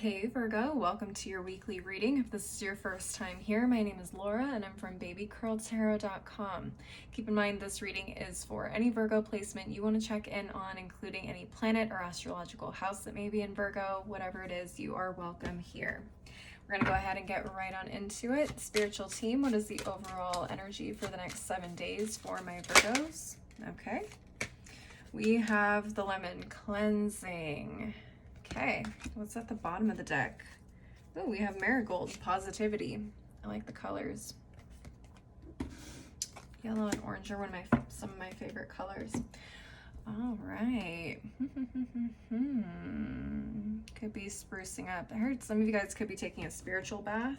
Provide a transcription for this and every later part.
Hey Virgo, welcome to your weekly reading. If this is your first time here, my name is Laura and I'm from babycurltarot.com. Keep in mind this reading is for any Virgo placement you want to check in on, including any planet or astrological house that may be in Virgo. Whatever it is, you are welcome here. We're going to go ahead and get right on into it. Spiritual team, what is the overall energy for the next 7 days for my Virgos? Okay. We have the lemon cleansing. Okay, what's at the bottom of the deck? Oh, we have marigold, positivity. I like the colors. Yellow and orange are some of my favorite colors. All right. Could be sprucing up. I heard some of you guys could be taking a spiritual bath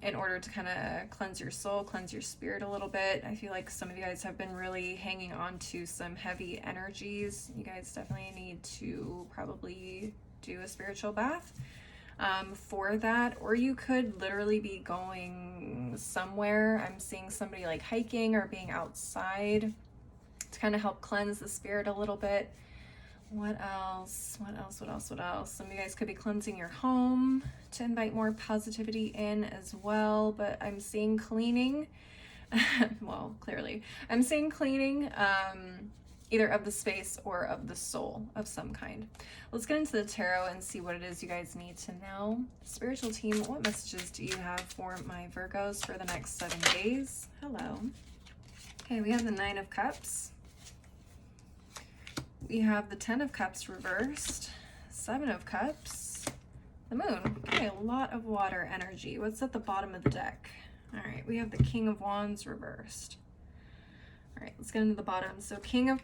in order to kind of cleanse your soul, cleanse your spirit a little bit. I feel like some of you guys have been really hanging on to some heavy energies. You guys definitely need to probably do a spiritual bath for that, or you could literally be going somewhere. I'm seeing somebody like hiking or being outside to kind of help cleanse the spirit a little bit. What else? Some of you guys could be cleansing your home to invite more positivity in as well, but I'm seeing cleaning. Well, clearly I'm seeing cleaning, either of the space or of the soul of some kind. Let's get into the tarot and see what it is you guys need to know. Spiritual team, what messages do you have for my Virgos for the next 7 days? Hello. Okay, we have the 9 of Cups. We have the 10 of Cups reversed, 7 of Cups, the Moon. Okay, a lot of water energy. What's at the bottom of the deck? All right, we have the King of Wands reversed. All right, let's get into the bottom. So King of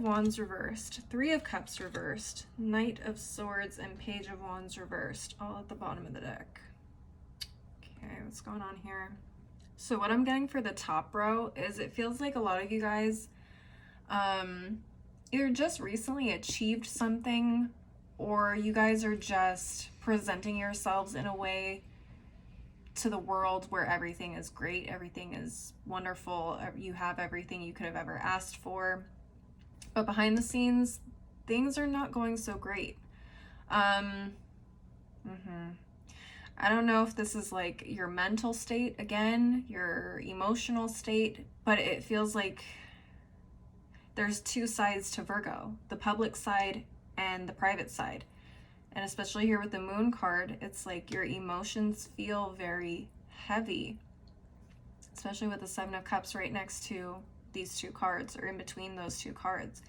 Wands reversed, 3 of Cups reversed, Knight of Swords, and Page of Wands reversed, all at the bottom of the deck. Okay, what's going on here? So what I'm getting for the top row is it feels like a lot of you guys either just recently achieved something, or you guys are just presenting yourselves in a way to the world where everything is great, everything is wonderful, you have everything you could have ever asked for, but behind the scenes things are not going so great. I don't know if this is like your mental state again, your emotional state, but it feels like there's 2 sides to Virgo, the public side and the private side. And especially here with the Moon card, it's like your emotions feel very heavy, especially with the 7 of Cups right next to these 2 cards, or in between those 2 cards.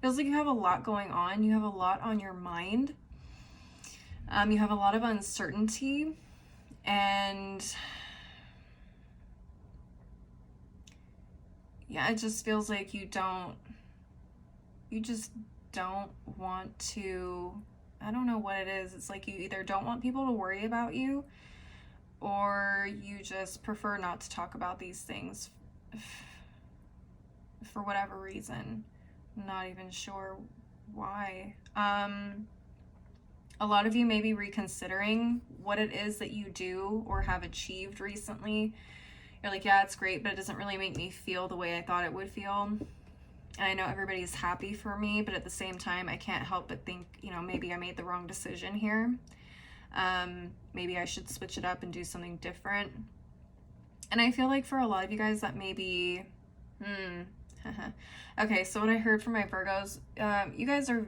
Feels like you have a lot going on. You have a lot on your mind. You have a lot of uncertainty, and yeah, it just feels like you just don't want to, I don't know what it is. It's like you either don't want people to worry about you, or you just prefer not to talk about these things for whatever reason. I'm not even sure why. A lot of you may be reconsidering what it is that you do or have achieved recently. You're like, yeah, it's great, but it doesn't really make me feel the way I thought it would feel. And I know everybody's happy for me, but at the same time, I can't help but think, maybe I made the wrong decision here. Maybe I should switch it up and do something different. And I feel like for a lot of you guys that may be, okay, so what I heard from my Virgos, you guys are,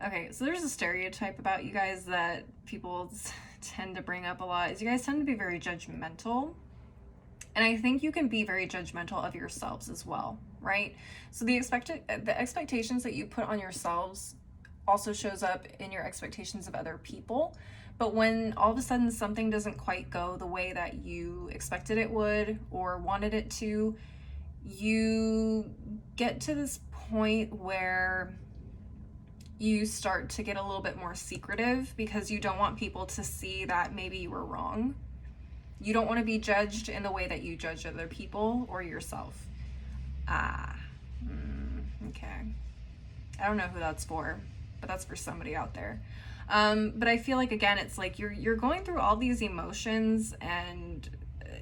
okay, so there's a stereotype about you guys that people tend to bring up a lot, is you guys tend to be very judgmental. And I think you can be very judgmental of yourselves as well, right? So the expectations that you put on yourselves also shows up in your expectations of other people. But when all of a sudden something doesn't quite go the way that you expected it would or wanted it to, you get to this point where you start to get a little bit more secretive because you don't want people to see that maybe you were wrong. You don't want to be judged in the way that you judge other people or yourself. Okay. I don't know who that's for, but that's for somebody out there. But I feel like, again, it's like you're going through all these emotions and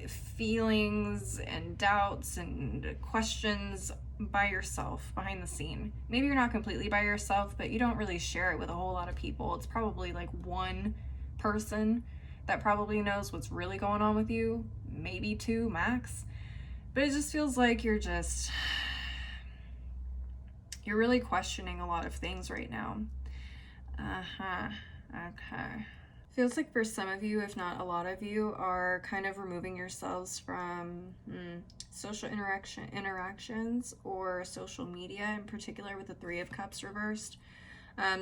feelings and doubts and questions by yourself behind the scene. Maybe you're not completely by yourself, but you don't really share it with a whole lot of people. It's probably like one person that probably knows what's really going on with you, maybe two max. But it just feels like you're really questioning a lot of things right now. Okay. Feels like for some of you, if not a lot of you, are kind of removing yourselves from social interactions or social media, in particular with the Three of Cups reversed.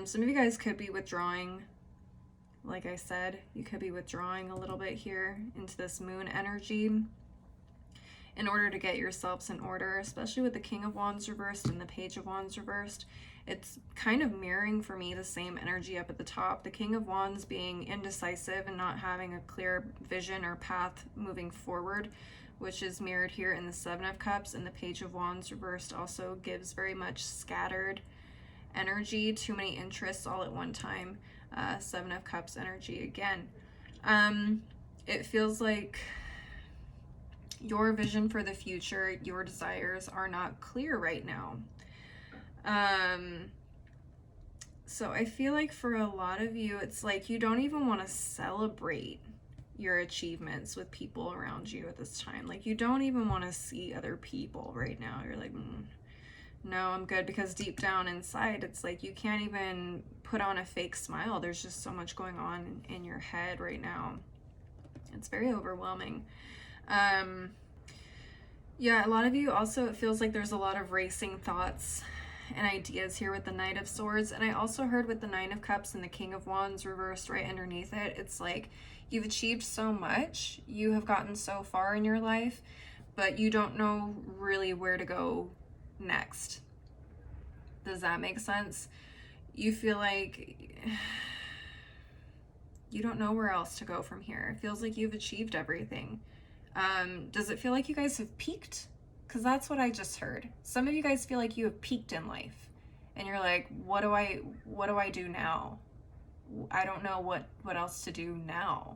Some of you guys could be withdrawing. Like I said, you could be withdrawing a little bit here into this moon energy in order to get yourselves in order, especially with the King of Wands reversed and the Page of Wands reversed. It's kind of mirroring for me the same energy up at the top. The King of Wands being indecisive and not having a clear vision or path moving forward, which is mirrored here in the Seven of Cups, and the Page of Wands reversed also gives very much scattered energy, too many interests all at one time. Seven of Cups energy again. It feels like your vision for the future, your desires are not clear right now. So I feel like for a lot of you, it's like you don't even want to celebrate your achievements with people around you at this time. Like you don't even want to see other people right now. You're like, no, I'm good, because deep down inside, it's like you can't even put on a fake smile. There's just so much going on in your head right now. It's very overwhelming. Yeah, a lot of you also, it feels like there's a lot of racing thoughts and ideas here with the Knight of Swords. And I also heard with the Nine of Cups and the King of Wands reversed right underneath it, it's like you've achieved so much, you have gotten so far in your life, but you don't know really where to go next. Does that make sense? You feel like you don't know where else to go from here. It feels like you've achieved everything. Does it feel like you guys have peaked? Because that's what I just heard. Some of you guys feel like you have peaked in life and you're like, what do I do now? I don't know what else to do now.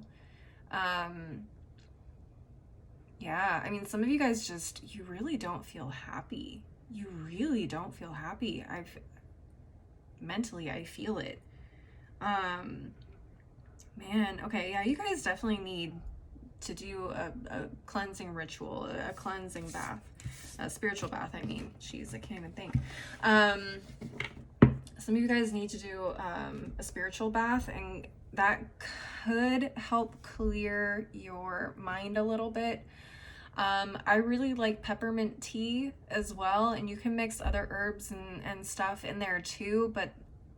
Yeah, I mean, some of you guys you really don't feel happy. You really don't feel happy. Mentally, I feel it. Man, okay, yeah, you guys definitely need to do a cleansing ritual, a cleansing bath, a spiritual bath, I mean. Jeez, I can't even think. Some of you guys need to do a spiritual bath, and that could help clear your mind a little bit. I really like peppermint tea as well, and you can mix other herbs and stuff in there too, but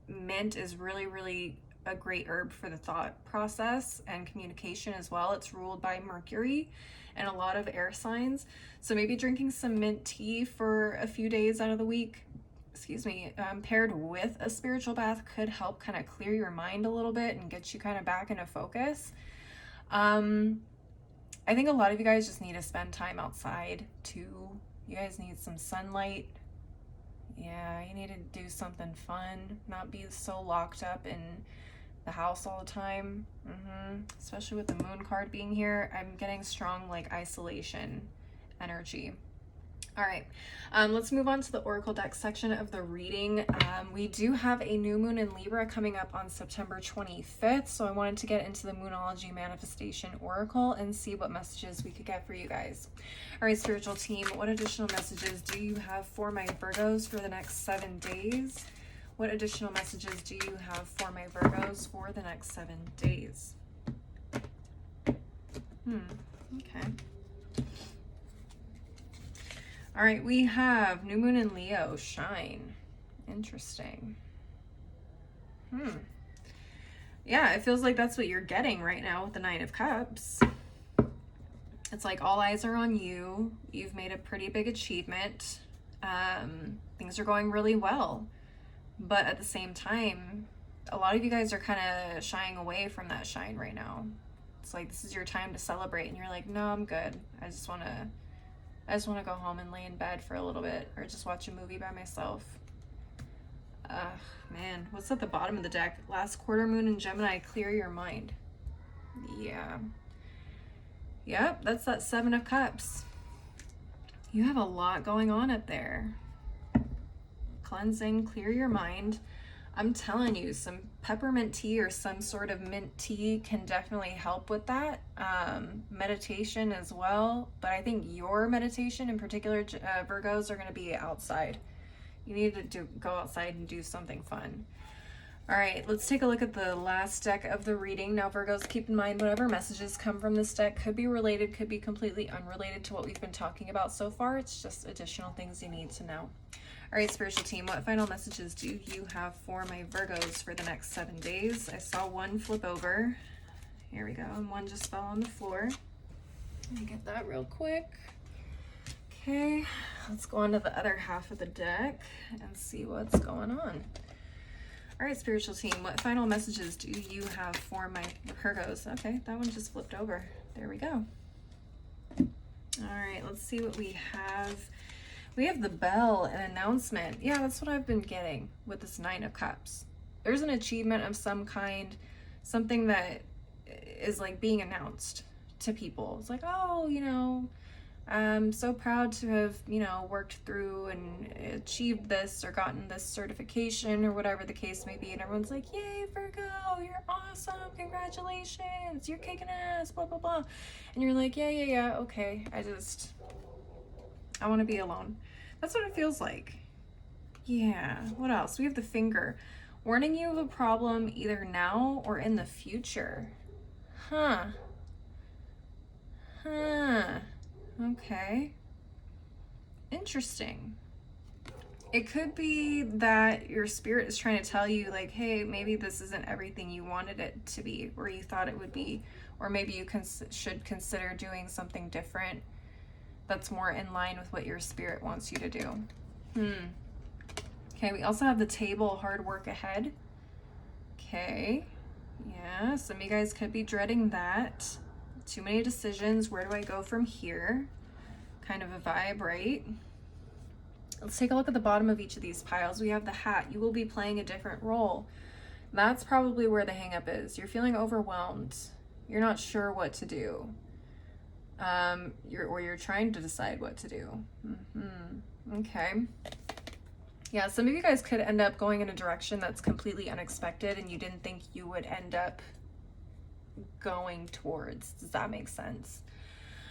mint is really, really a great herb for the thought process and communication as well. It's ruled by Mercury and a lot of air signs. So maybe drinking some mint tea for a few days out of the week, paired with a spiritual bath could help kind of clear your mind a little bit and get you kind of back into focus. I think a lot of you guys just need to spend time outside too. You guys need some sunlight. Yeah, you need to do something fun, not be so locked up in the house all the time. Especially with the moon card being here, I'm getting strong like isolation energy. All right, let's move on to the Oracle deck section of the reading. We do have a new moon in Libra coming up on September 25th, so I wanted to get into the Moonology Manifestation Oracle and see what messages we could get for you guys. All right, spiritual team, what additional messages do you have for my Virgos for the next 7 days? What additional messages do you have for my Virgos for the next 7 days? Okay. All right, we have new moon in Leo, shine. Interesting. Yeah, it feels like that's what you're getting right now with the Nine of Cups. It's like all eyes are on you. You've made a pretty big achievement. Things are going really well. But at the same time, a lot of you guys are kind of shying away from that shine right now. It's like this is your time to celebrate, and you're like, no, I'm good. I just want to go home and lay in bed for a little bit, or just watch a movie by myself. Man, what's at the bottom of the deck? Last quarter moon in Gemini, clear your mind. Yeah. Yep, that's that Seven of Cups. You have a lot going on up there. cleansing, clear your mind. I'm telling you, some peppermint tea or some sort of mint tea can definitely help with that. Meditation as well, but I think your meditation in particular, Virgos, are going to be outside. You need to go outside and do something fun. All right, let's take a look at the last deck of the reading. Now, Virgos, keep in mind whatever messages come from this deck could be related, could be completely unrelated to what we've been talking about so far. It's just additional things you need to know. All right, spiritual team, what final messages do you have for my Virgos for the next 7 days? I saw one flip over. Here we go. And one just fell on the floor. Let me get that real quick. Okay, let's go on to the other half of the deck and see what's going on. All right, spiritual team, what final messages do you have for my Virgos? Okay, that one just flipped over. There we go. All right, let's see what we have. We have the bell, an announcement. Yeah, that's what I've been getting with this 9 of Cups. There's an achievement of some kind, something that is like being announced to people. It's like, oh, you know, I'm so proud to have, you know, worked through and achieved this or gotten this certification or whatever the case may be. And everyone's like, yay, Virgo, you're awesome. Congratulations. You're kicking ass, blah, blah, blah. And you're like, yeah, okay. I want to be alone. That's what it feels like. Yeah. What else? We have the finger. Warning you of a problem either now or in the future. Huh. Okay. Interesting. It could be that your spirit is trying to tell you, like, hey, maybe this isn't everything you wanted it to be or you thought it would be. Or maybe you should consider doing something different that's more in line with what your spirit wants you to do. Okay, we also have the table, hard work ahead. Okay, yeah, some of you guys could be dreading that. Too many decisions, where do I go from here? Kind of a vibe, right? Let's take a look at the bottom of each of these piles. We have the hat, you will be playing a different role. That's probably where the hang-up is. You're feeling overwhelmed. You're not sure what to do. You're trying to decide what to do. Okay. Yeah, some of you guys could end up going in a direction that's completely unexpected and you didn't think you would end up going towards. Does that make sense?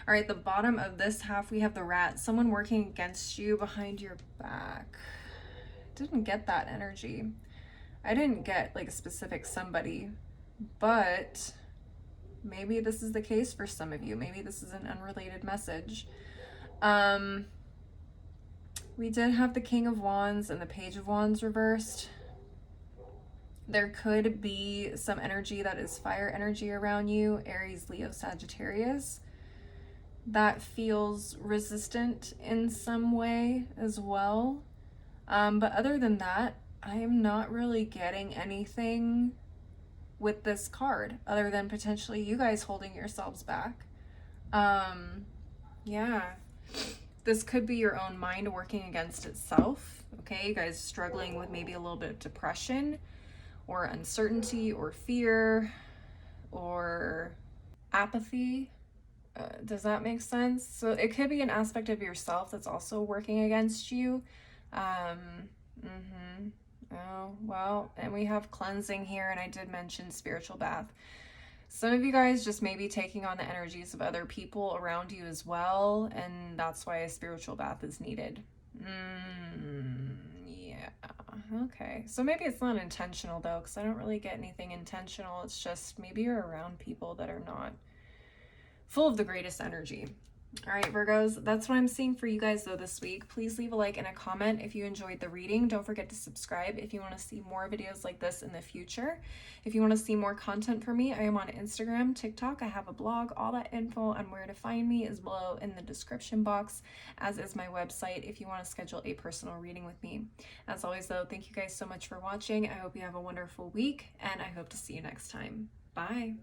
All right, the bottom of this half, we have the rat. Someone working against you behind your back. Didn't get that energy. I didn't get like a specific somebody, but maybe this is the case for some of you. Maybe this is an unrelated message. We did have the King of Wands and the Page of Wands reversed. There could be some energy that is fire energy around you, Aries, Leo, Sagittarius, that feels resistant in some way as well. But other than that, I am not really getting anything with this card other than potentially you guys holding yourselves back. Yeah, this could be your own mind working against itself. Okay, you guys struggling with maybe a little bit of depression or uncertainty or fear or apathy. Does that make sense? So it could be an aspect of yourself that's also working against you. Oh, well, and we have cleansing here, and I did mention spiritual bath. Some of you guys just may be taking on the energies of other people around you as well, and that's why a spiritual bath is needed. Yeah, okay. So maybe it's not intentional, though, because I don't really get anything intentional. It's just maybe you're around people that are not full of the greatest energy. All right, Virgos, that's what I'm seeing for you guys, though, this week. Please leave a like and a comment if you enjoyed the reading. Don't forget to subscribe if you want to see more videos like this in the future. If you want to see more content from me, I am on Instagram, TikTok. I have a blog. All that info on where to find me is below in the description box, as is my website if you want to schedule a personal reading with me. As always, though, thank you guys so much for watching. I hope you have a wonderful week, and I hope to see you next time. Bye.